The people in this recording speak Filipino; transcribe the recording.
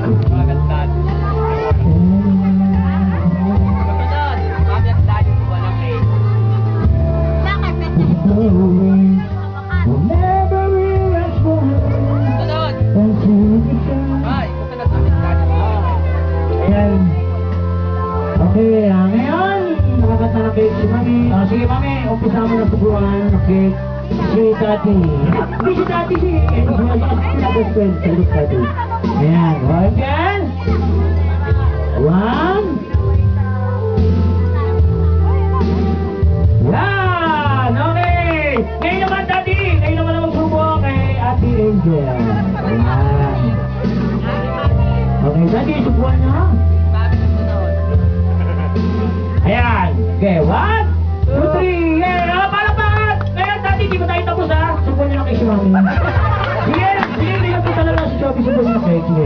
Magandaan. Magandaan. Magandaan yung buwan ng cake. Sunod. Ay, sunod namin dahil. Ayan. Okay, ngayon, nakakanta na cake si Mami. Sige Mami, umpisa mo na subukan ng cake. Si Tati. Hindi si Tati, si best friend. Salut Tati. Ayan, one again. One. Yan, okay. Ngayon naman Tati, ngayon naman ang magsubo kay Ate Angel. Ayan. Okay, Tati, subukan niyo ha. Sabi ng sunod. Ayan. Okay, 1, 2, 3. Yeah, palakpakan. Ngayon, Tati, di ba tayo tapos ha? Subukan niyo na kay si Mami. Sige, sige, hindi na po talaga si Chubby. Subukan niyo na kay. Sige.